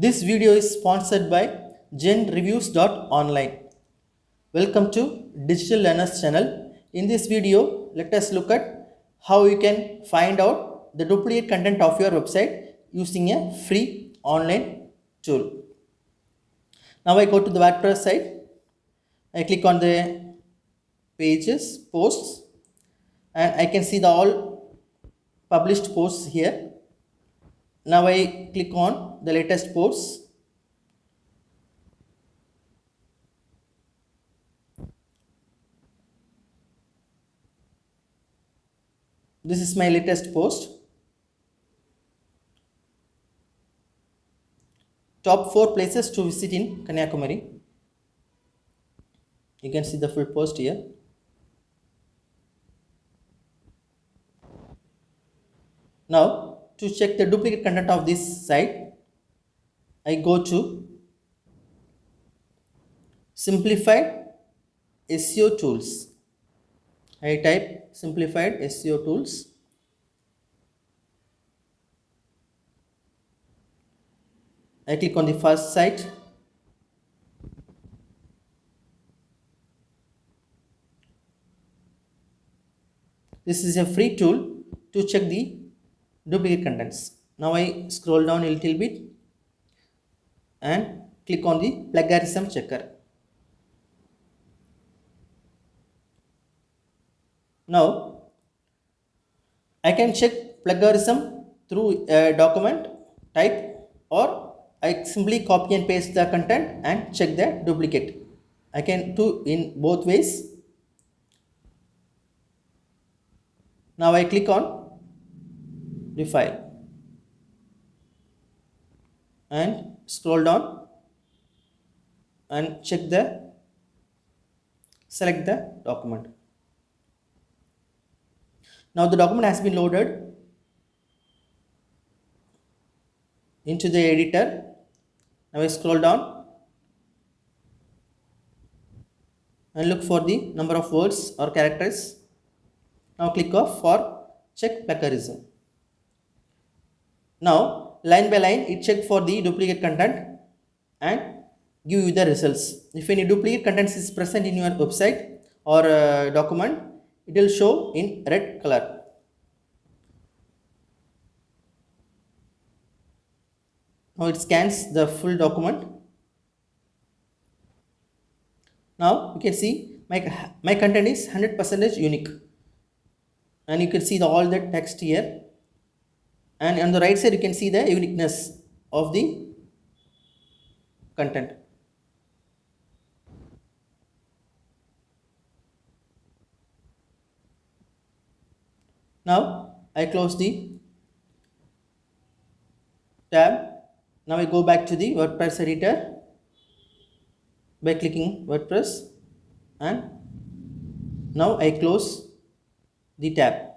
This video is sponsored by Genreviews.online. Welcome to Digital Learners channel. In this video, let us look at how you can find out the duplicate content of your website using a free online tool. Now I go to the Wordpress site. I click on the pages, posts, and I can see the all published posts here. Now I click on the latest posts. This is my latest post. Top 4 places to visit in Kanyakumari. You can see the full post here. Now, to check the duplicate content of this site, I go to Simplified SEO Tools. I type Simplified SEO Tools. I click on the first site. This is a free tool to check the duplicate contents. Now I scroll down a little bit and click on the Plagiarism Checker. Now I can check plagiarism through a document type, or I simply copy and paste the content and check the duplicate. I can do in both ways. Now I click on the file and scroll down and select the document. Now the document has been loaded into the editor. Now I scroll down and look for the number of words or characters. Now click off for check plagiarism. Now line by line it check for the duplicate content and give you the results. If any duplicate content is present in your website or document, it will show in red color. Now it scans the full document. Now you can see my content is 100% unique, and you can see all the text here, and on the right side you can see the uniqueness of the content. Now I close the tab. Now I go back to the WordPress editor by clicking WordPress, and now I close the tab.